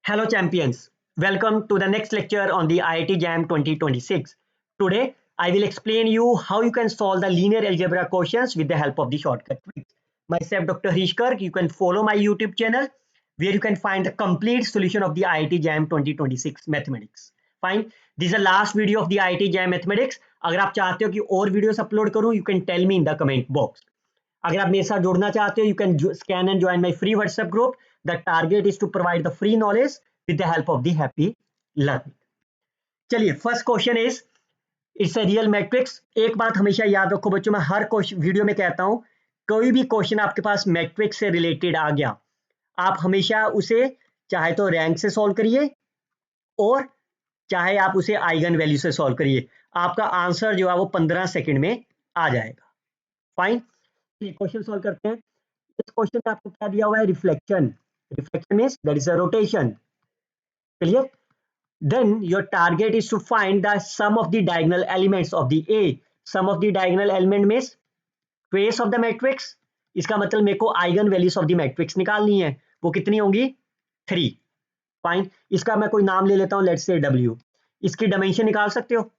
Hello champions, welcome to the next lecture on the IIT JAM 2026. Today I will explain you how you can solve the linear algebra questions with the help of the shortcut tricks. Myself Dr. Harish Garg, you can follow my YouTube channel where you can find the complete solution of the IIT JAM 2026 mathematics. Fine, this is the last video of the IIT JAM mathematics. अगर आप चाहते हो कि और videos upload करूं, you can tell me in the comment box. अगर आप मेरे साथ जुड़ना चाहते हो, you can scan and join my free WhatsApp group. The target is to provide the free knowledge with the help of the happy learning. चलिए, first question is it's a real matrix. एक बात हमेशा याद रखो बच्चों, मैं हर video में कहता हूं, कोई भी क्वेश्चन आपके पास मैट्रिक्स से रिलेटेड आ गया, आप हमेशा उसे चाहे तो रैंक से सॉल्व करिए और चाहे आप उसे आइगन वैल्यू से सॉल्व करिए, आपका आंसर जो है वो 15 सेकंड में आ जाएगा. फाइन, क्वेश्चन सॉल्व करते हैं. इस क्वेश्चन में आपको क्या दिया हुआ है? Reflection. Reflection means that is a rotation. Clear? Then your target is to find the sum of the diagonal elements of the A. Sum of the diagonal element means trace of the matrix. इसका मतलब मेरे को eigen values of the matrix निकालनी है. वो कितनी होंगी? 3. Fine, इसका मैं कोई नाम ले लेता हूं, लेट्स से W. इसकी डायमेंशन निकाल सकते हो.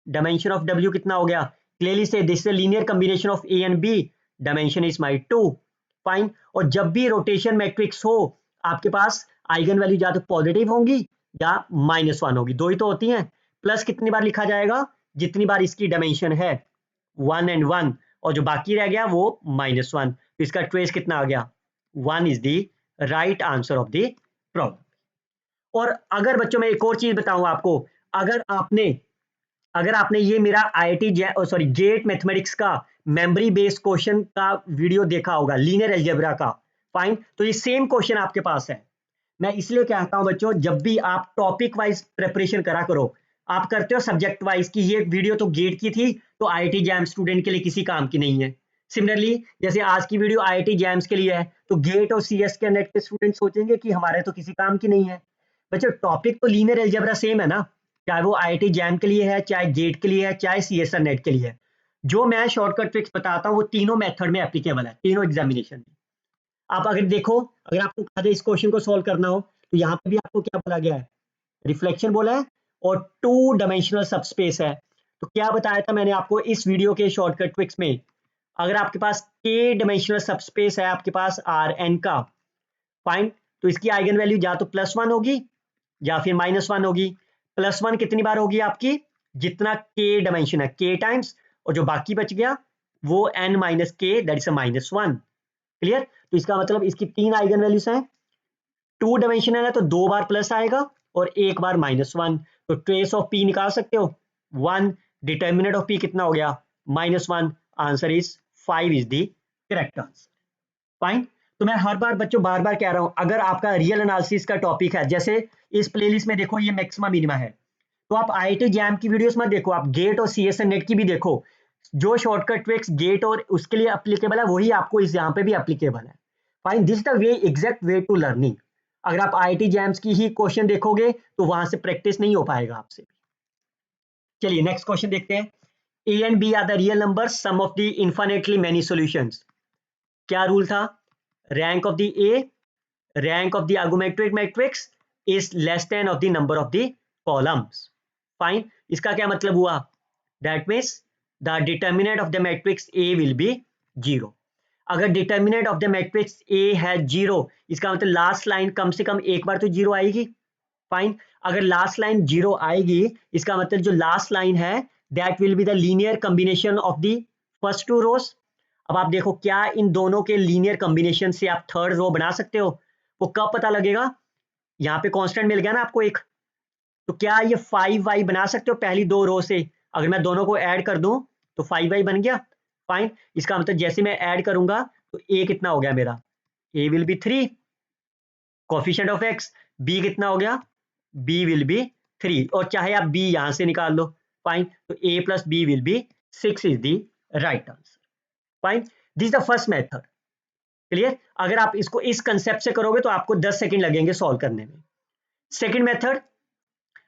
डायमेंशन ऑफ W कितना हो गया? क्लियरली से this is linear combination of A and B. Dimension is my 2. Fine, और जब भी रोटेशन मैट्रिक्स हो आपके पास आइगन वैल्यू या तो पॉजिटिव होंगी या -1 होगी, दो ही तो होती हैं. प्लस कितनी बार लिखा जाएगा? जितनी बार इसकी डायमेंशन है, 1 and 1, और जो बाकी रह गया वो -1. तो इसका ट्रेस कितना आ गया? 1 is the right answer of the problem. और अगर बच्चों मैं एक और चीज बताऊं आपको, अगर आपने ये मेरा IIT गेट मैथमेटिक्स का मेमोरी बेस्ड क्वेश्चन का वीडियो देखा होगा, लीनियर अलजेब्रा का, फाइन, तो ये सेम क्वेश्चन आपके पास है. मैं इसलिए कहता हूं बच्चों, जब भी आप टॉपिक वाइज प्रिपरेशन करा करो, आप करते हो सब्जेक्ट वाइज की ये वीडियो तो गेट की थी तो IIT जैम स्टूडेंट के लिए किसी काम की नहीं है. सिमिलरली जैसे आज की वीडियो IIT जैम्स के लिए है तो गेट और CS के नेट के स्टूडेंट सोचेंगे कि हमारे तो किसी काम की नहीं है. बच्चों टॉपिक तो लीनियर अलजेब्रा सेम है ना, चाहे वो IIT जैम के लिए है, चाहे गेट के लिए है, चाहे CS नेट के लिए है. जो मैं शॉर्टकट ट्रिक्स बताता हूँ वो तीनों मेथड में एप्लीकेबल है, तीनों एग्जामिनेशन में. आप अगर देखो, अगर आपको कहा जाए इस क्वेश्चन को सॉल्व करना हो तो यहाँ पे भी आपको क्या बोला गया है? रिफ्लेक्शन बोला है और 2 डायमेंशनल सबस्पेस है. तो क्या बताया था मैंने आपको इस वीडियो के शॉर्टकट ट्रिक्स में? अगर आपके पास k डायमेंशनल सबस्पेस है आपके पास Rn का, फाइन, तो इसकी आइगन वैल्यू या तो +1 होगी या फिर -1 होगी. +1 कितनी बार होगी आपकी? जितना k डायमेंशन है, k टाइम्स, और जो बाकी बच गया वो n - k, that is -1. Clear? तो इसका मतलब इसकी 3 आइगन वैल्यूज हैं. 2 डायमेंशनल है तो 2 बार प्लस आएगा और 1 बार -1. तो ट्रेस ऑफ p निकाल सकते हो 1. डिटर्मिनेंट ऑफ p कितना हो गया? -1. Answer is 5 is the correct answer. Fine. तो मैं हर बार बच्चों बार बार कह रहा हूं, अगर आपका रियल एनालिसिस का टॉपिक है, जैसे इस प्लेलिस्ट में देखो ये मैक्सिमा मिनिमा है, तो आप IIT जैम की वीडियोस मत देखो, आप गेट और CS नेट की भी देखो. जो शॉर्टकट ट्रिक्स गेट और उसके लिए एप्लीकेबल है वही आपको इस यहाँ पे भी एप्लीकेबल है. Fine, this the way, exact way to learning. अगर आप IIT जैम्स की ही क्वेश्चन देखोगे तो वहां से प्रैक्टिस नहीं हो पाएगा आपसे. चलिए नेक्स्ट क्वेश्चन देखते हैं. A and B are the real number, some of the infinitely many solutions. क्या रूल था? Rank of the A, rank of the argometric matrix is less than of the number of the columns. Fine. इसका क्या मतलब हुआ? That means the determinant of the matrix A will be 0. अगर determinant of the matrix A है 0, इसका मतलब last line कम से कम एक बार तो 0 आएगी. फाइन, अगर लास्ट लाइन 0 आएगी इसका मतलब जो लास्ट लाइन है that will be the linear combination of the first two rows. अब आप देखो, क्या इन दोनों के लीनियर कॉम्बिनेशन से आप थर्ड रो बना सकते हो? वो कब पता लगेगा? यहाँ पे कांस्टेंट मिल गया ना आपको एक, तो क्या ये 5y बना सकते हो पहली दो रो से? अगर मैं दोनों को ऐड कर दूं तो 5y बन गया. फाइन, इसका मतलब जैसे मैं ऐड करूंगा तो a कितना हो गया मेरा? a will B 3. Coefficient of x, b कितना हो गया? b will be 3. और चाहे आप b यहां से निकाल लो. फाइन, तो a plus b will be 6 is the right answer. Fine, this is the first method. Clear? अगर आप इसको इस कंसेप्ट से करोगे तो आपको 10 सेकंड लगेंगे सॉल्व करने में. सेकंड मेथड,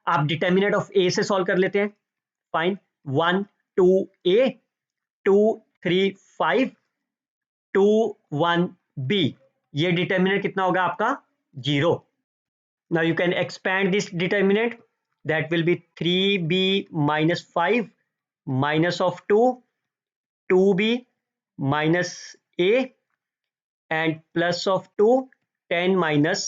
आप डिटर्मिनेंट ऑफ ए से सॉल्व कर लेते हैं. Fine, 1 2 a, 2 3 5, 2 1 b. ये डिटर्मिनेंट कितना होगा आपका? 0. Now you can expand this determinant. That will be 3b minus 5 minus of 2, 2b minus a, and plus of 2, 10 minus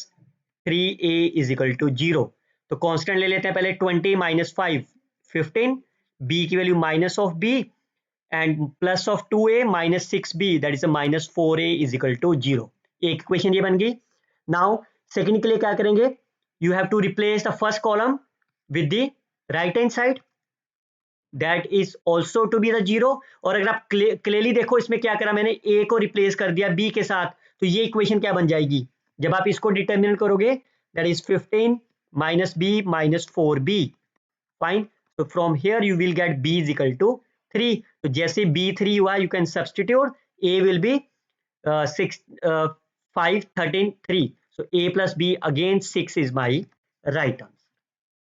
3a is equal to 0. तो constant ले लेते हैं पहले 20 minus 5 15, b की value minus of b and plus of 2a minus 6b that is minus 4a is equal to 0. एक equation ये बन गई. नाउ सेकंड के लिए क्या करेंगे? You have to replace the first column with the right hand side, that is also to be the 0. और अगर आप क्लियरली देखो इसमें क्या करा मैंने, a को रिप्लेस कर दिया b के साथ, तो ये इक्वेशन क्या बन जाएगी जब आप इसको डिटरमिनेट करोगे, that is 15 minus b minus 4b. Fine. तो from here you will get b is equal to 3. तो जैसे b 3 हुआ you can substitute, a will be 6 5 13 3. so a plus b again 6 is my right answer.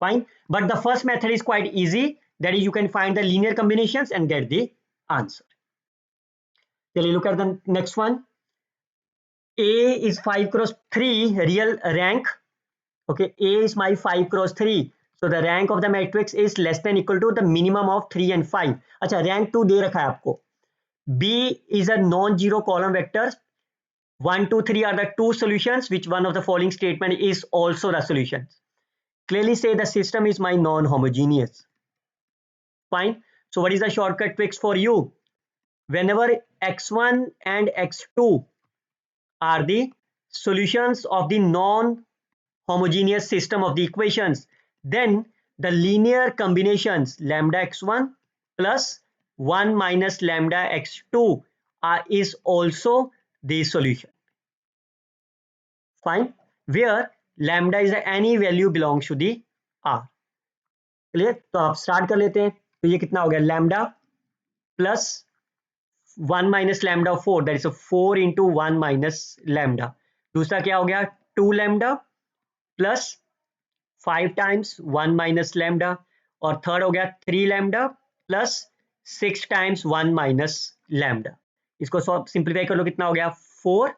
Fine. But the first method is quite easy, that is you can find the linear combinations and get the answer. Chaliye look at the next one. A is 5 cross 3 real rank. Okay, A is my 5 cross 3. So the rank of the matrix is less than equal to the minimum of 3 and 5. अच्छा, rank 2 दे रखा है आपको. B is a non-zero column vector. 1, 2, 3 are the two solutions. Which one of the following statement is also the solution? Clearly say the system is my non-homogeneous. Fine. So what is the shortcut tricks for you? Whenever x1 and x2 are the solutions of the non-homogeneous system of the equations, then the linear combinations lambda x1 plus 1 minus lambda x2 is also the solution. Fine. Where lambda is any value belongs to the R. Clear? तो आप start कर लेते हैं. तो ये कितना हो गया, lambda plus 1 minus lambda 4, that is 4 into 1 minus lambda. दूसरा क्या हो गया, 2 lambda plus 5 times 1 minus lambda. और थर्ड हो गया 3 lambda plus 6 times 1 minus lambda. इसको सिंप्लीफाई कर लो, कितना हो गया 4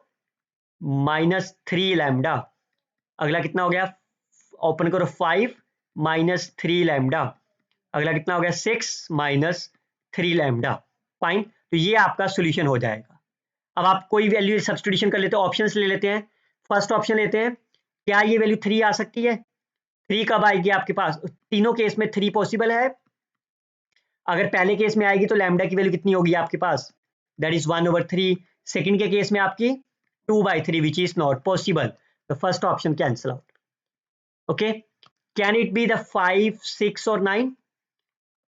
माइनस 3 लैम्डा. अगला कितना हो गया, ओपन करो 5 माइनस 3 लैम्डा. अगला कितना हो गया 6 माइनस 3 लैम्डा. फाइन. तो ये आपका सॉल्यूशन हो जाएगा. अब आप कोई वैल्यू सब्स्टिट्यूशन कर लेते हो, ऑप्शंस ले लेते हैं. फर्स्ट ऑप्शन लेते हैं, क्या ये वैल्यू 3 आ सकती है? 3 कब आएगी आपके पास? तीनों केस में 3 पॉसिबल है. अगर पहले केस में आएगी तो लैम्डा की वैल्यू कितनी होगी आपके पास, दैट इज 1/3. सेकंड के केस में आपकी 2/3 विच is not possible. The first option cancel out. Okay. Can it be the 5, 6 और 9?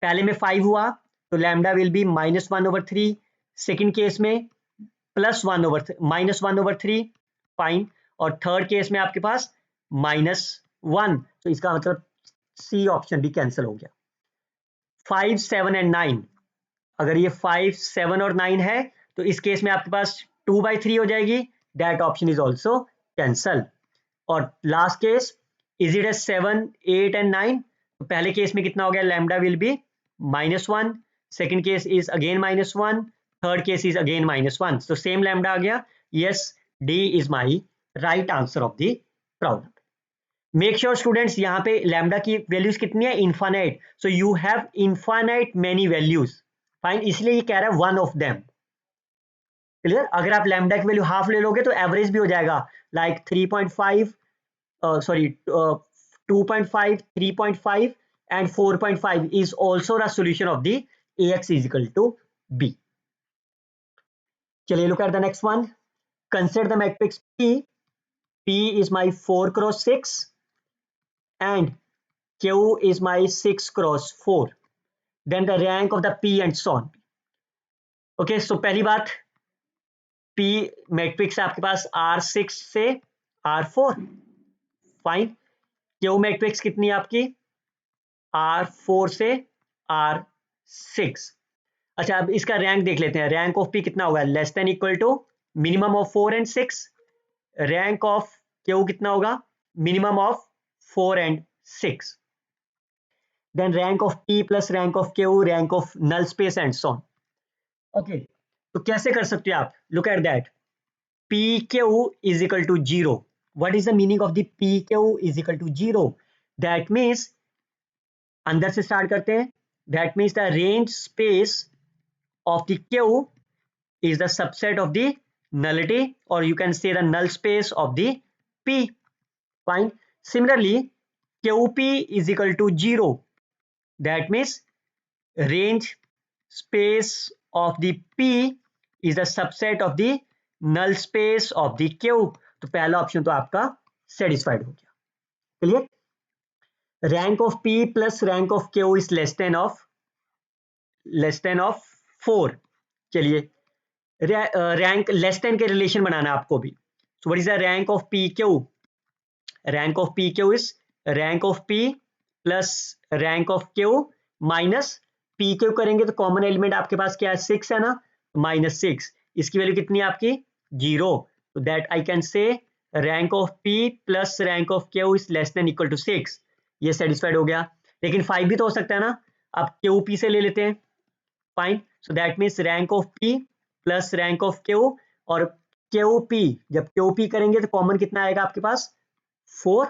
पहले में 5 हुआ तो lambda will B -1/3. Second case में -1/3. फाइन. और थर्ड केस में आपके पास -1. तो इसका मतलब सी ऑप्शन भी कैंसिल हो गया. 5, 7 एंड 9. अगर ये 5, 7 और 9 है तो इस केस में आपके पास 2/3 हो जाएगी. That option is also cancel. और last case, is it 7, 8 and 9? तो पहले केस में कितना हो गया, lambda will be -1. Second case is again -1. Third case is again -1. तो सेम लैम्डा आ गया. Yes, D is my right answer of the problem. Make sure students, यहाँ पे लैम्डा की वैल्यूज कितनी है, infinite. So you have infinite many values. Fine. इसलिए ये कह रहा है वन ऑफ देम. क्लियर? अगर आप लैम्डा की वैल्यू हाफ ले लोगे तो एवरेज भी हो जाएगा, like 3.5 sorry 2.5, 3.5 and 4.5 is also the solution of the AX is equal to B. चलिए look at the next one. Consider the matrix P. P is my 4 cross 6 and Q is my 6 cross 4. Then the rank of the P and so on. Okay, so पहली बात, P matrix आपके पास R6 से R4. Fine. Q matrix कितनी है आपकी, R4 से R6. अच्छा, अब इसका रैंक देख लेते हैं. रैंक ऑफ P कितना होगा, less than equal to minimum of 4 and 6. Rank of Q कितना होगा, minimum of 4 and 6. Then rank of P plus rank of Q, rank of null space and so on. Okay, तो कैसे कर सकते हो आप, look at that. P Q is equal to 0. What is the meaning of the P Q is equal to 0? That means अंदर से start करते हैं, that means the range space of the Q is the subset of the nullity, or you can say the null space of the P. Fine. Similarly, QP is equal to 0. That means range space of the P is the subset of the null space of the Q. तो पहला option तो आपका satisfied हो गया. Clear? Rank of P plus rank of Q is less then of 4. चलिए rank less than के relation बनाना आपको भी. So what is the rank of P Q? Rank of P Q is rank of P plus rank of Q minus P Q करेंगे तो common element आपके पास क्या है? 6 है ना, -6. इसकी वैल्यू कितनी है आपकी? 0. तो that I can say rank of P plus rank of Q is less than equal to 6. ये सेटिस्फाइड हो गया. लेकिन 5 भी तो हो सकता है ना. अब क्यू पी से ले लेते हैं. Fine. So that means rank of P plus rank of Q, और क्यू पी जब क्यू पी करेंगे तो कॉमन कितना आएगा आपके पास? 4.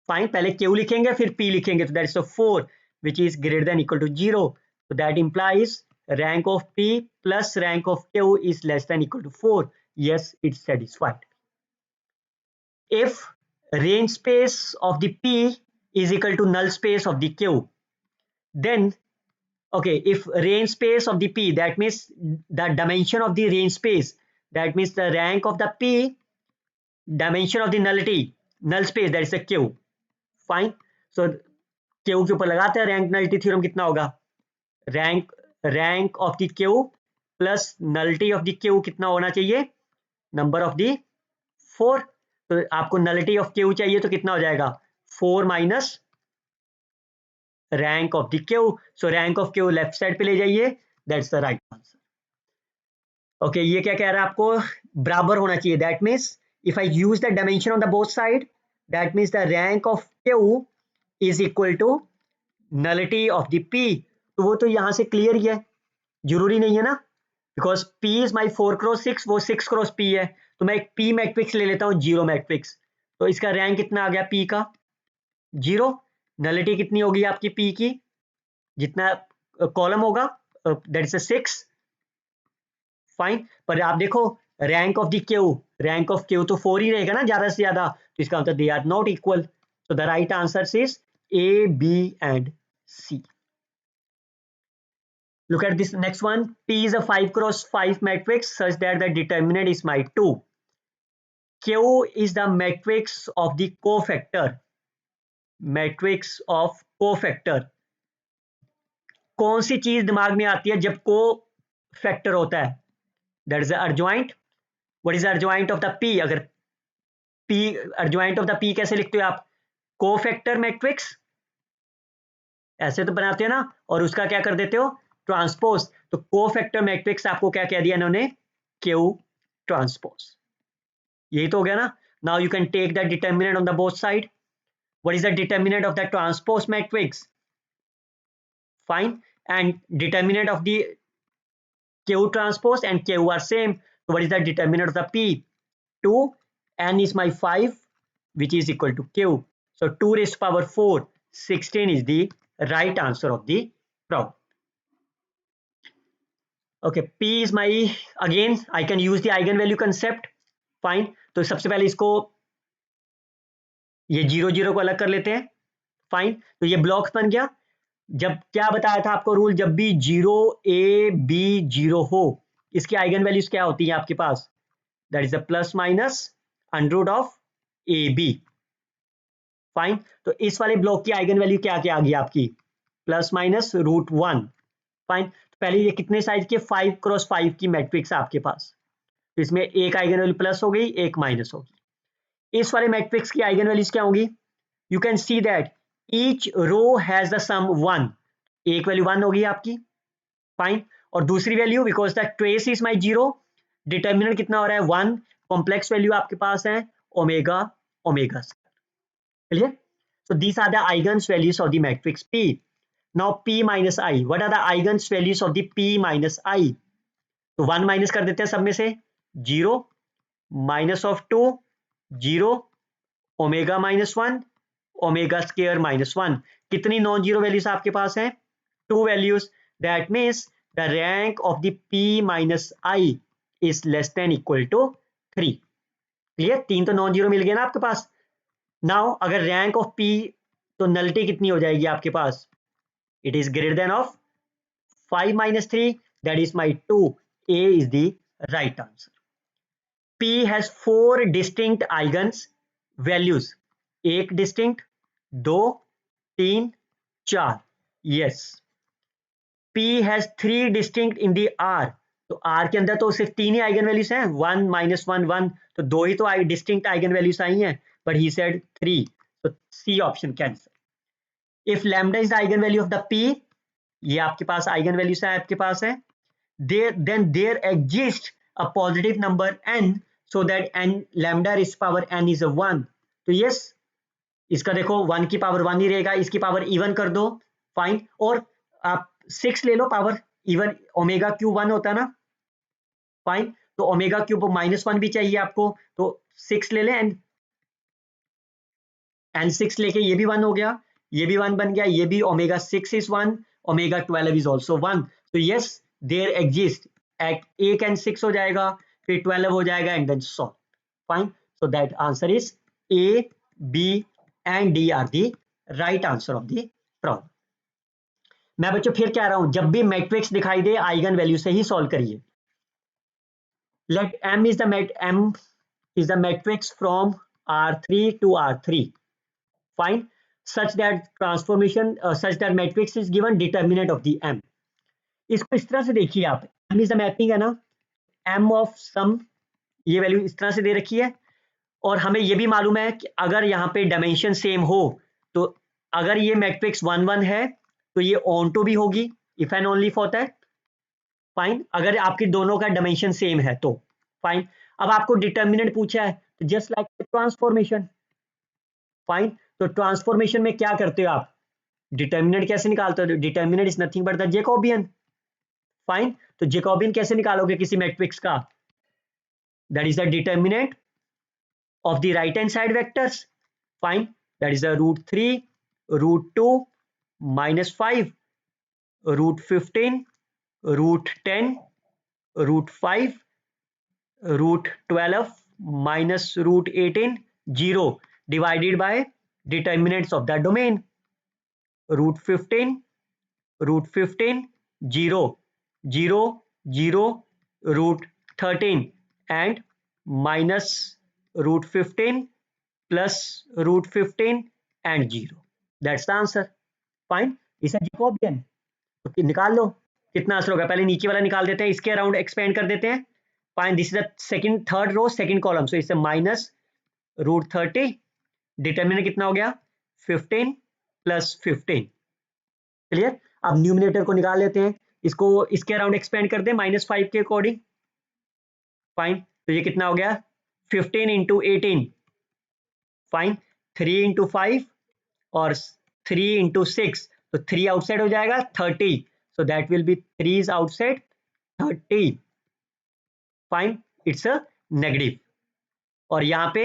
फाइन. पहले क्यू लिखेंगे फिर पी लिखेंगे, तो that is 4 which is greater than equal to 0. तो that implies rank of P plus rank of Q is less than equal to 4. yes, it's satisfied. If range space of the P is equal to null space of the Q, then okay, if range space of the P, that means the dimension of the range space, that means the rank of the P dimension of the null space, that is the Q. Fine. So Q के ऊपर लगाते हैं rank nullity theorem. कितना होगा? Rank of the Q plus nullity of the Q कितना होना चाहिए? Number of the 4. तो आपको नलिटी ऑफ Q चाहिए तो कितना हो जाएगा? 4 minus rank of the Q. So rank of Q left side पे ले जाइए, that's the right answer. Okay, ये क्या कह रहा है आपको? बराबर होना चाहिए. That means if I use the dimension on the both side, that means the rank of Q is equal to nullity of the P. तो वो तो यहां से क्लियर ही है, जरूरी नहीं है ना, because P is my 4x6, वो 6x p है. तो मैं एक पी मैट्रिक्स ले लेता हूँ, 0 मैट्रिक्स. तो इसका रैंक कितना आ गया पी का? 0. नलिटी कितनी होगी आपकी पी की? जितना कॉलम होगा दैट इज 6. फाइन. पर आप देखो रैंक ऑफ द क्यू तो 4 ही रहेगा ना ज्यादा से ज्यादा. तो इसका मतलब they are not equal. So the right answer is A, B and C. Look at this next one. P is a 5x5 matrix such that the determinant is my 2. Q is the matrix of the cofactor. Matrix of cofactor. कौन सी चीज दिमाग में आती है जब को factor होता है? That is adjoint. What is adjoint of the P? अगर P adjoint of the P कैसे लिखते हो आप? को फैक्टर मैट्रिक्स ऐसे तो बनाते हो ना, और उसका क्या कर देते हो? ट्रांसपोज. तो को फैक्टर मैट्रिक्स आपको क्या कह दिया इन्होंने? Q transpose. यही तो हो गया ना. Now you can take the determinant on the both side. What is the determinant of the transpose matrix? Fine. And determinant of the Q transpose and Q are same. So what is the determinant of the P? 2. N is my 5, which is equal to Q. So 2 raised to power 4, 16 is the right answer of the problem. Okay, P is my, again I can use the eigenvalue concept. Fine. तो सबसे पहले इसको ये 0 0 को अलग कर लेते हैं. फाइन. तो ये ब्लॉक्स बन गया. जब क्या बताया था आपको रूल? जब भी 0 a b 0 हो, इसकी आइगन वैल्यूज क्या होती है आपके पास? That is the plus minus under root of A B. Fine. तो इस वाले ब्लॉक की आइगन वैल्यू क्या क्या आ गई आपकी? Plus minus √1. फाइन. तो पहले ये कितने साइज के? 5x5 की मैट्रिक्स है आपके पास. तो इसमें एक आइगन वैल्यू प्लस हो गई, एक माइनस होगी. इस वाले मैट्रिक्स की आइगन वैल्यूज क्या होंगी? You can see that each row has the sum 1. एक वैल्यू 1 होगी आपकी. फाइन. और दूसरी value, because the trace is my 0, determinant कितना हो रहा है? 1. कॉम्प्लेक्स वैल्यू आपके पास है omega omega. Clear? So these are the eigens values of the matrix P. Now P minus I. What are the eigens values of the P minus I? तो 1 minus कर देते हैं सब में से. 0 minus of 2 0, omega -1, omega square -1। कितनी non zero values आपके पास हैं? 2 values. That means the rank of the p minus I is less than equal to 3। Clear? 3 तो नॉन जीरो मिल गया ना आपके पास। नाउ अगर रैंक ऑफ p, तो नलिटी कितनी हो जाएगी आपके पास? It is greater than of 5 minus 3, that is my 2. A is the right answer. P has 4 distinct eigens values. एक distinct, 2, 3, 4. Yes. P has 3 distinct in the R. तो R के अंदर तो सिर्फ 3 ही आइगन वैल्यूज हैं, 1 -1 1, तो 2 ही तो डिस्टिंक्ट आइगन वैल्यूज आई हैं, बट ही सेड 3, तो C option cancel. If lambda is the eigenvalue of the P, ये आपके पास आइगन वैल्यूज है, आपके पास है, then there exists a positive number n so that n lambda is power n is a 1। तो yes, इसका देखो 1 की पावर 1 ही रहेगा, इसकी पावर इवन कर दो, फाइन। और आप 6 ले low power even, omega cube 1 होता है ना, फाइन। तो ओमेगा क्यूब -1 भी चाहिए आपको, तो 6 ले लें, एंड 6 लेके ये भी 1 हो गया, ये भी 1 बन गया, ये भी omega 6 is 1, omega 12 is also 1। तो यस, देयर एग्जिस्ट, एक एंड 6 हो जाएगा, फिर 12 हो जाएगा, and then solve, fine. So that answer is A, B and D are the right answer of the problem. मैं बच्चों फिर कह रहा हूं, जब भी मैट्रिक्स दिखाई दे आइगन वैल्यू से ही सॉल्व करिए। Let m is the matrix from R3 to R3, fine, such that matrix is given determinant of the m। इसको इस तरह से देखिए आप, m is the mapping है ना, m of sum, ये वैल्यू इस तरह से दे रखी है, और हमें ये भी मालूम है कि अगर यहाँ पे डायमेंशन सेम हो, तो अगर ये मैट्रिक्स 1 1 है तो ये ऑन टू भी होगी, if and only for that, fine. अगर आपकी दोनों का डायमेंशन सेम है तो फाइन। अब आपको डिटर्मिनेंट पूछा है, तो जस्ट लाइक ट्रांसफॉर्मेशन, फाइन। तो ट्रांसफॉर्मेशन में क्या करते हो आप? डिटर्मिनेंट कैसे निकालते हो? Determinant is nothing but the Jacobian, fine. तो जैकोबियन कैसे निकालोगे किसी मैट्रिक्स का? That is the determinant of the right hand side vectors, fine. That is the √3, √2, -5, √15, √10, √5, √12 minus √18, 0 divided by determinants of the domain, √15, 0, 0, 0, √13 and minus √15 plus √15 and 0। That's the answer, fine। इसे Jacobian तो निकाल लो, कितना answer होगा? पहले नीचे वाला निकाल देते हैं, इसके अराउंड एक्सपेंड कर देते हैं, fine. This is the second, third row, second column, so इससे माइनस √30, डिटर्मिनेंट कितना हो गया? 15 प्लस 15, क्लियर। अब न्यूमिनेटर को निकाल लेते हैं, इसको इसके अराउंड एक्सपेंड कर दें -5 के अकॉर्डिंग, फाइन। तो ये कितना हो गया? 15 इंटू 18, फाइन, 3 इंटू 5 और 3 इंटू 6, तो 3 आउटसाइड हो जाएगा 30, so that will be 3 is outside 30, fine, it's a negative। और यहाँ पे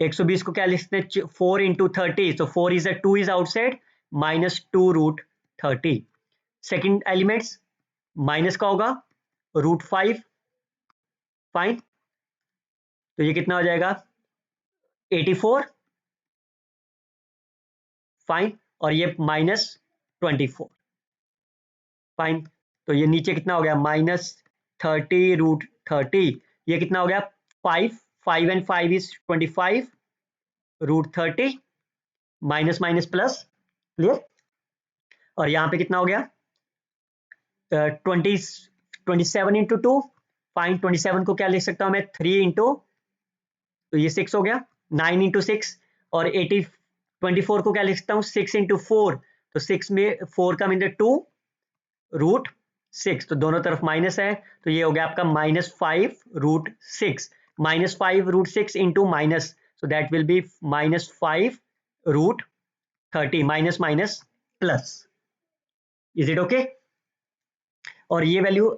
120 को क्या लिखते हैं? 4 into 30, so 4 is a 2 is outside, -2 √30। Second elements minus का होगा √5, फाइन। तो ये कितना हो जाएगा? 84, फाइन, और ये -24, फाइन। तो ये नीचे कितना हो गया? -30 √30, ये कितना हो गया? 5 and 5 is 25 √30, minus minus plus, clear. और यहाँ पे कितना हो गया? 27 इंटू 2, फाइन। 27 को क्या लिख सकता हूँ मैं? 3 इंटू, तो ये 6 हो गया, 9 इंटू 6, और 24 को क्या लिख सकता हूँ? 6 इंटू 4, तो 6 में 4 का मीन 2 √6, तो दोनों तरफ माइनस है, तो ये हो गया आपका -5 √6, -5 √6 into minus, so that will be -5 √30, minus minus plus, is it okay? और ये वैल्यू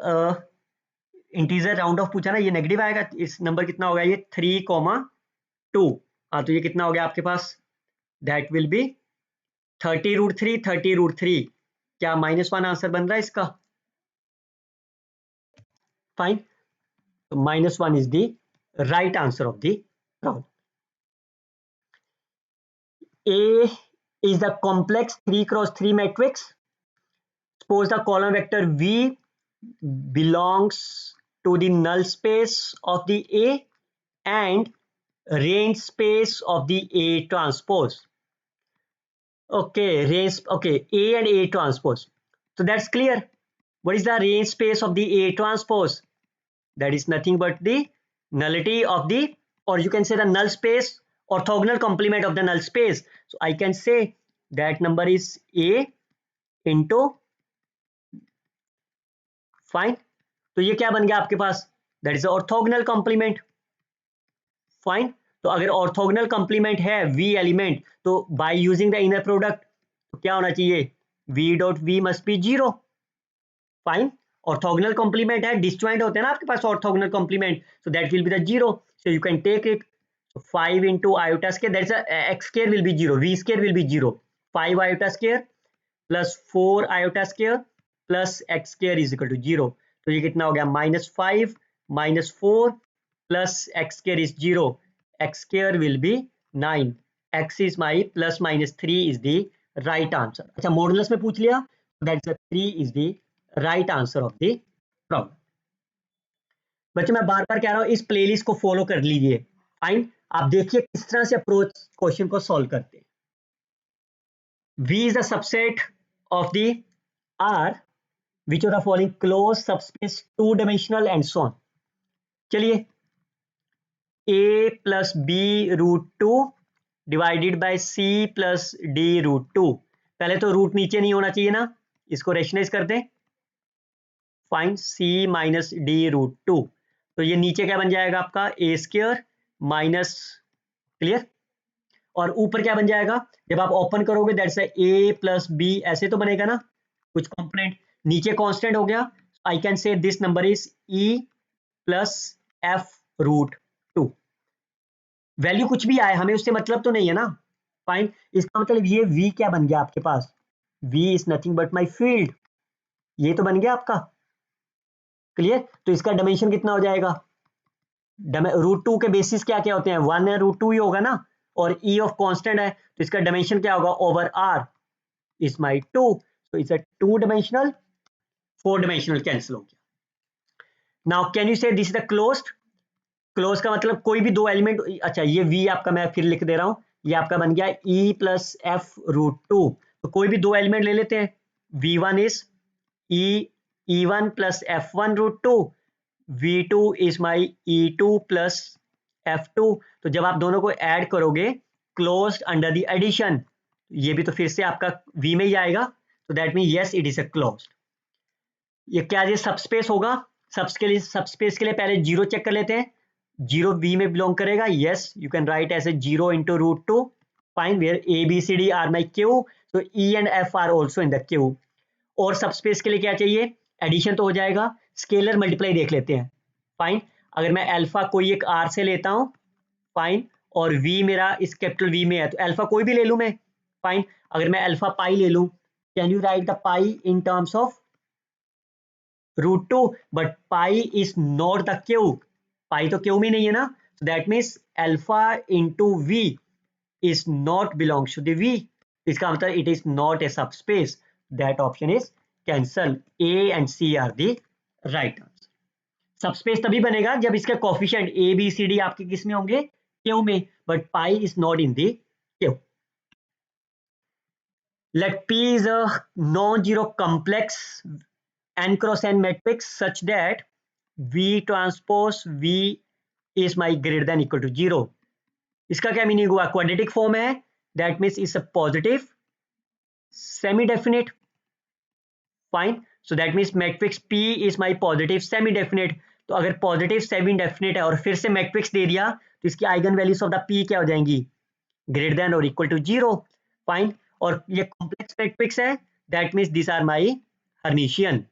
इंटीजर राउंड ऑफ पूछा ना, ये नेगेटिव आएगा, इस नंबर कितना होगा ये 3,2। हाँ तो ये कितना हो गया आपके पास, दैट विल बी 30√3, 30√3, क्या -1 आंसर बन रहा है इसका? फाइन, तो -1 is the right answer of the problem. A is the complex 3x3 matrix. Suppose the column vector V belongs to the null space of the A and range space of the A transpose. Okay, range, okay, A and A transpose. So that's clear. What is the range space of the A transpose? That is nothing but the nullity of the, or you can say the null space, orthogonal complement of the null space. So I can say that number is A into, fine, तो ये क्या बन गया आपके पास, that is orthogonal complement. Fine, तो अगर orthogonal complement है वी एलिमेंट, तो by using the inner product तो क्या होना चाहिए, V dot V must be 0। Fine, orthogonal complement है, डिसजॉइंट होते हैं ना आपके पास orthogonal complement, so that will be the 0, so you can take it 5 into iota square, that is x square will be 0, v square will be 0, 5 iota square plus 4 iota square plus x square is equal to 0। तो ये कितना हो गया, -5 -4 plus x square is 0, x square will be 9, x is my +-3 is the right answer। अच्छा modulus में पूछ लिया, that is 3 is the right answer of the problem। बच्चों मैं बार बार कह रहा हूं इस प्लेलिस्ट को फॉलो कर लीजिए। फाइन, आप देखिए किस तरह से अप्रोच क्वेश्चन को सॉल्व करते हैं। V is a subset of the R which of the following closed subspace 2-dimensional and so on। चलिए A plus B √2 divided by C plus D √2, पहले तो रूट नीचे नहीं होना चाहिए ना, इसको रेशनलाइज करते हैं। फाइन, C माइनस D √2, तो ये नीचे क्या बन जाएगा आपका A स्क्वायर माइनस, क्लियर, और ऊपर क्या बन जाएगा जब आप ओपन करोगे, दैट्स A प्लस B, ऐसे तो बनेगा ना कुछ कंपोनेंट, नीचे कांस्टेंट हो गया, आई कैन से this number is E plus F√2। Value कुछ भी आए हमें उससे मतलब तो नहीं है ना। फाइन, इसका मतलब ये V क्या बन गया आपके पास, V is nothing but my field, ये तो बन गया आपका, क्लियर। तो इसका डायमेंशन कितना हो जाएगा, √2 के बेसिस क्या क्या होते हैं, 1 है, √2 ही होगा ना, और E ऑफ कांस्टेंट है तो इसका डायमेंशन क्या होगा, over R is my 2, so it's a 2-dimensional, 4-dimensional cancel हो गया। नाउ कैन यू से this is the closed, close का मतलब कोई भी दो एलिमेंट, अच्छा ये V आपका मैं फिर लिख दे रहा हूं, ये आपका बन गया E प्लस F√2, तो कोई भी दो एलिमेंट ले लेते हैं, V1 is E1 plus F1√2, V2 is my E2 plus F2, तो जब आप दोनों को ऐड करोगे क्लोज्ड अंडर द एडिशन, ये भी तो फिर से आपका V में ही आएगा, तो that mean yes it is a closed. ये क्या ये सबस्पेस होगा, सबस्पेस के लिए पहले 0 चेक कर लेते हैं, 0 V में बिलोंग करेगा, yes you can write as A 0 into √2, fine, where ABCD are my Q, तो E and F are also in the Q। और सबस्पेस के लिए क्या चाहिए, एडिशन तो हो जाएगा, स्केलर मल्टीप्लाई देख लेते हैं। फाइन, अगर मैं अल्फा कोई एक R से लेता हूं, फाइन, और V मेरा इस कैपिटल V में है, तो अल्फा कोई भी ले लूं मैं। फाइन, अगर मैं अल्फा पाई ले लूं, can you right the pi in terms of √2, but pi is not the Q, पाई तो Q में नहीं है ना, so that means alpha into V is not belongs to the V, इसका मतलब it is not a subspace, that option is cancel, A and C are the right answer। Subspace तभी बनेगा जब इसके coefficient A B C D आपके किस में होंगे, Q में, but pi is not in the Q। Let P is a non-zero complex n cross n matrix such that V transpose V is my greater than equal to 0। इसका क्या meaning हुआ, quadratic form है, that means is a positive semi definite. Fine, so that means matrix P is my positive semi definite, तो अगर positive semi definite है और फिर से मैट्रिक्स दे दिया तो इसकी eigenvalues of the P क्या हो जाएंगी, ग्रेटर देन और इक्वल टू 0। फाइन, और ये कॉम्प्लेक्स मैट्रिक्स है, that means this are my Hermitian,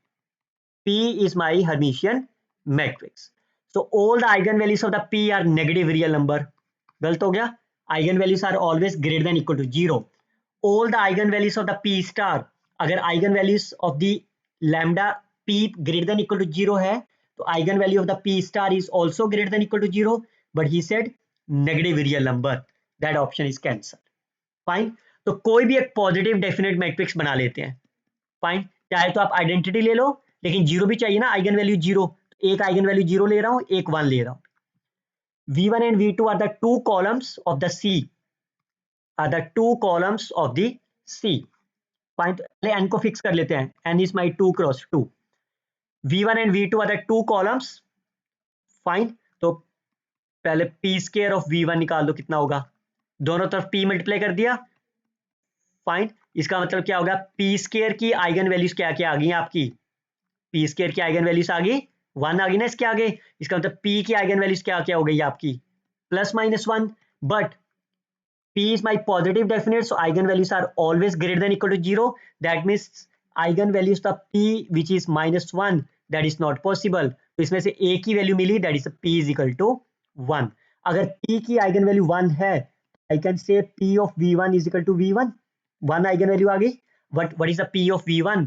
P is my Hermitian matrix. So all the eigenvalues of the P are negative real number. गलत हो गया, eigenvalues are always greater than equal to zero. All the eigenvalues of the P star, अगर eigenvalues of the lambda P greater than equal to zero है तो eigenvalue of the P star is also greater than equal to zero, but he said negative real number, that option is cancel. Fine. तो कोई भी एक positive definite matrix बना लेते हैं। Fine, चाहे तो आप आइडेंटिटी ले लो, लेकिन जीरो भी चाहिए ना, आइगन वैल्यू जीरो, एक आइगन वैल्यू जीरो ले रहा हूं, एक वन ले रहा हूं। V1 and V2 are the two columns of the C, are the two columns of the C। Fine, तो पहले n को फिक्स कर लेते हैं, n is my 2 cross 2। V1 and V2 are the two columns। Fine, तो पहले p square of V1 निकाल दो, कितना होगा, दोनों तरफ p मल्टीप्लाई कर दिया। फाइन, इसका मतलब क्या होगा, p स्क्वायर की आइगन वैल्यूज क्या क्या आ गई आपकी, p स्क्वायर की आइगन वैल्यूज आ गई, वन आ गई ना इसके आगे, इसका मतलब p की आइगन वैल्यूज क्या क्या हो गई आपकी, plus minus one. But p is my positive definite, so eigenvalues are always greater than equal to 0. That means eigenvalues of p which is minus 1, that is not possible। तो इसमें से a की value मिली, that is p is equal to 1। अगर p की eigen value 1 है, I can say p of v1 is equal to v1, 1 eigen value आ गई। But what is the p of v1?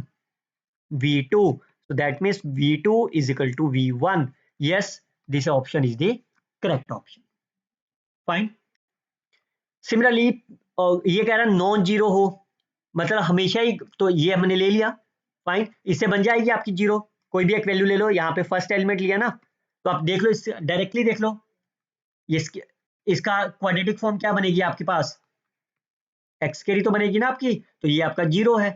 v2, so that means v2 is equal to v1। Yes, this option is the correct option। Fine। Similarly ये कह रहा है non zero हो, मतलब हमेशा ही, तो ये हमने ले लिया। फाइन, इससे बन जाएगी आपकी जीरो, कोई भी एक वैल्यू ले लो, यहाँ पे फर्स्ट एलिमेंट लिया ना, तो आप देख लो, इससे डायरेक्टली देख लो, इसका क्वाड्रेटिक फॉर्म क्या बनेगी आपके पास, एक्स कैरी तो बनेगी ना आपकी, तो ये आपका जीरो है।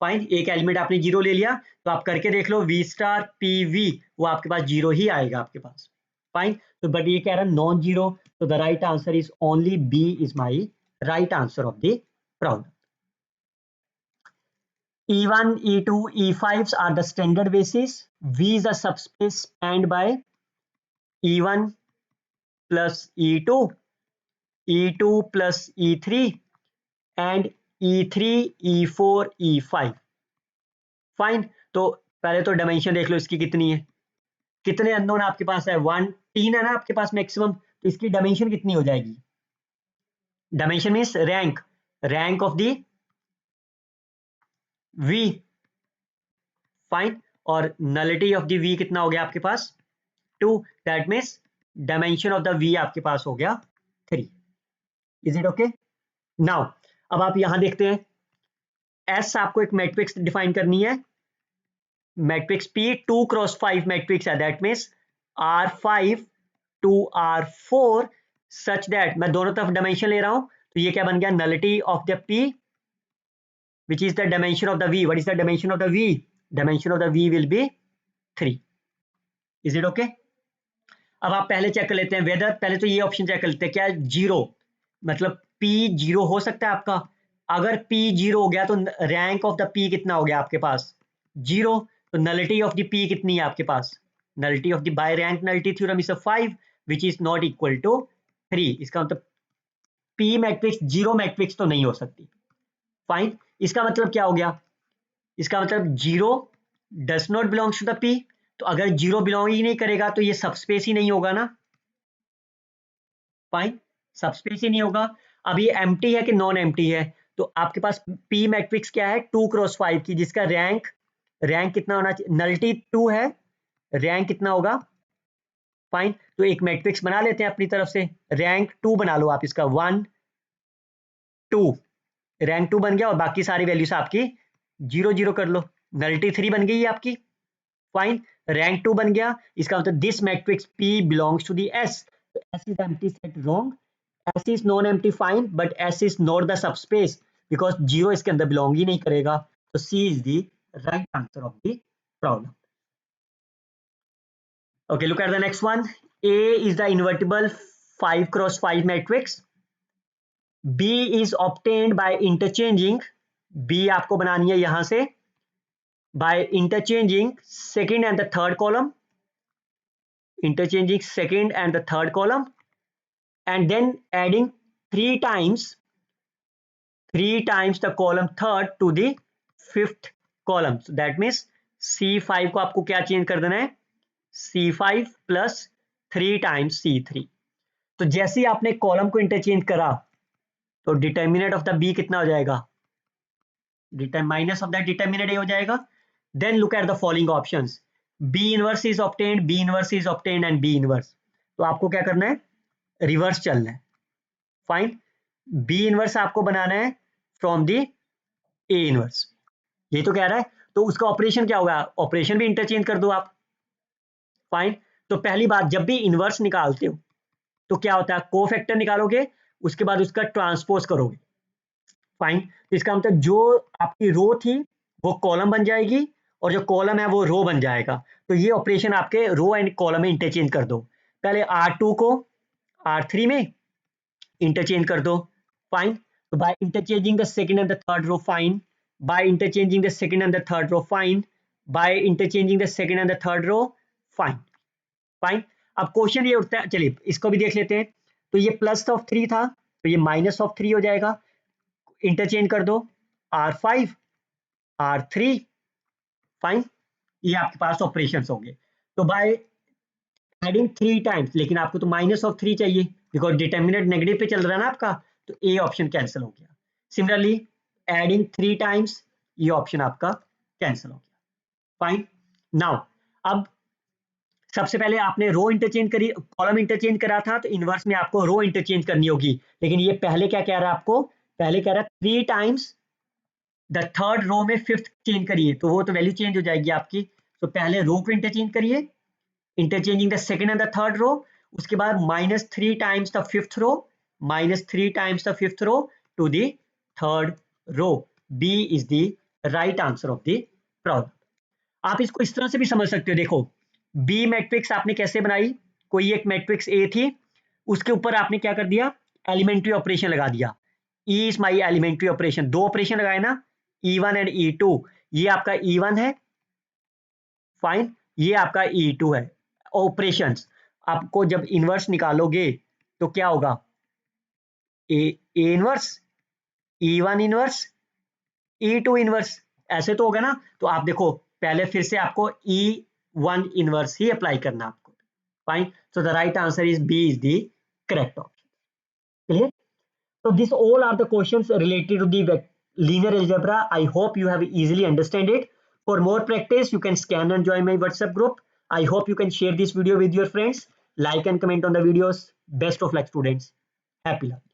फाइन, एक एलिमेंट आपने जीरो ले लिया, तो आप करके देख लो वी स्टार पी वी, वो आपके पास जीरो ही आएगा आपके पास। फाइन, तो बट ये कह रहा है नॉन जीरो, तो the right answer is only B is my right answer of the problem. E1, E2, E5 are the standard basis. V is the subspace spanned by E1 plus E2, E2 plus E3 and E3, E4, E5। Fine, तो पहले तो dimension देख लो इसकी कितनी है, कितने unknown आपके पास है, वन, तीन है ना आपके पास मैक्सिमम, तो इसकी डायमेंशन कितनी हो जाएगी, dimension means rank, rank of the V. Fine, और नलिटी ऑफ द वी कितना हो गया आपके पास, 2, that means dimension of the V आपके पास हो गया 3। Is it okay? नाउ अब आप यहां देखते हैं, एस आपको एक मैट्रिक्स डिफाइन करनी है, मैट्रिक्स P 2 क्रॉस 5 मैट्रिक्स है, that means R5 to R4 such that, मैं दोनों तरफ डायमेंशन ले रहा हूं, तो ये क्या बन गया, nullity of the P which is the dimension of the V। what is the dimension of the V? dimension of the V will be 3। is it okay? अब आप पहले चेक कर लेते हैं वेदर, पहले तो ये ऑप्शन चेक कर लेते हैं, क्या जीरो, मतलब P जीरो हो सकता है आपका, अगर P जीरो हो गया तो रैंक ऑफ द P कितना हो गया आपके पास, जीरो, तो नलिटी ऑफ द P कितनी है आपके पास, nullity of the by rank nullity theorem is 5 which is not equal to 3। इसका मतलब P मैट्रिक्स जीरो मैट्रिक्स तो नहीं हो सकती। फाइन, इसका मतलब क्या हो गया, इसका मतलब zero does not belongs to the P, तो अगर जीरो बिलोंग ही नहीं करेगा तो ये सबस्पेस ही नहीं होगा ना। फाइन, सबस्पेस ही नहीं होगा। अब ये एम्प्टी है कि नॉन एम्प्टी है, तो आपके पास P मैट्रिक्स क्या है, 2 क्रॉस 5 की, जिसका रैंक, रैंक कितना होना चाहिए, नलिटी 2 है, रैंक कितना होगा। फाइन, तो एक मैट्रिक्स बना लेते हैं अपनी तरफ से, रैंक 2 बना लो आप इसका, 1 2, रैंक 2 बन गया, और बाकी सारी वैल्यूज आपकी 0 0 कर लो, नलिटी 3 बन गई है आपकी। फाइन, रैंक 2 बन गया, इसका मतलब this matrix P belongs to the S, तो S is empty set wrong, S is non-empty fine, but S is not the subspace because 0 इसके अंदर belong ही नहीं करेगा, तो C is the right answer of the problem। Okay, look at the next one। A is the invertible 5 cross 5 matrix। B is obtained by interchanging, B आपको बनानी है यहां से, by interchanging second and the third column, interchanging second and the third column, and then adding 3 times the column third to the fifth column। So that means C5 को आपको क्या change कर देना है, C5 प्लस 3 टाइम्स C3। तो जैसे ही आपने column को इंटरचेंज करा तो डिटर्मिनेंट ऑफ द बी कितना हो जाएगा, minus of that determinant A हो जाएगा। Then look at the following options, B inverse is obtained, B inverse is obtained and B inverse. तो आपको क्या करना है, रिवर्स चलना है। फाइन, बी इनवर्स आपको बनाना है फ्रॉम द ए इनवर्स, ये तो कह रहा है। तो उसका ऑपरेशन क्या होगा, ऑपरेशन भी इंटरचेंज कर दो आप। फाइन, तो पहली बात, जब भी इनवर्स निकालते हो तो क्या होता है, कोफैक्टर निकालोगे, उसके बाद उसका ट्रांसपोज करोगे। फाइन, तो इसका मतलब जो आपकी रो थी वो कॉलम बन जाएगी और जो कॉलम है वो रो बन जाएगा। तो ये ऑपरेशन आपके रो एंड कॉलम में इंटरचेंज कर दो। पहले R2 को R3 में इंटरचेंज कर दो। फाइन, तो by interchanging the second and the third row, fine, by interchanging the second and the third row, fine, by interchanging the second and the third row, fine. Fine, अब question ये उठता है, चलिए इसको भी देख लेते हैं। तो ये प्लस ऑफ 3 था तो ये माइनस ऑफ 3 हो जाएगा, इंटरचेंज कर दो R5 R3। फाइन, ये आपके पास ऑपरेशंस होंगे। तो बाय एडिंग 3 टाइम्स, लेकिन आपको तो माइनस ऑफ 3 चाहिए बिकॉज डिटर्मिनेंट नेगेटिव पे चल रहा है ना आपका, तो ए ऑप्शन कैंसिल हो गया। सिमिलरली एडिंग 3 टाइम्स, ये ऑप्शन आपका कैंसिल हो गया। फाइन, नाउ अब सबसे पहले आपने रो इंटरचेंज करी, कॉलम इंटरचेंज करा था, तो इनवर्स में आपको रो इंटरचेंज करनी होगी। लेकिन ये पहले क्या कह रहा है आपको, पहले कह रहा है 3 टाइम्स द थर्ड रो में फिफ्थ चेंज करिए, तो वो तो वैल्यू चेंज हो जाएगी आपकी। तो पहले रो को इंटरचेंज करिए, interchanging the second and the third row, उसके बाद -3 times the fifth row, -3 times the fifth row to the third row. B is the right answer of the problem. आप इसको इस तरह से भी समझ सकते हो, देखो बी मैट्रिक्स आपने कैसे बनाई, कोई एक मैट्रिक्स ए थी, उसके ऊपर आपने क्या कर दिया, एलिमेंट्री ऑपरेशन लगा दिया। E is my elementary operation, दो ऑपरेशन लगाए ना, E1 एंड E2, ये आपका E1 है, फाइन, ये आपका E2 है। ऑपरेशंस आपको जब इनवर्स निकालोगे तो क्या होगा, A inverse, E1 inverse, E2 inverse, ऐसे तो होगा ना। तो आप देखो पहले फिर से आपको E1 इनवर्स ही अप्लाई करना आपको। Fine, so the right answer is B is the correct option. Clear? So these all are the questions related to the linear algebra. I hope you have easily understand it. For more practice, you can scan and join my WhatsApp group. I hope you can share this video with your friends. Like and comment on the videos. Best of luck, students. Happy luck.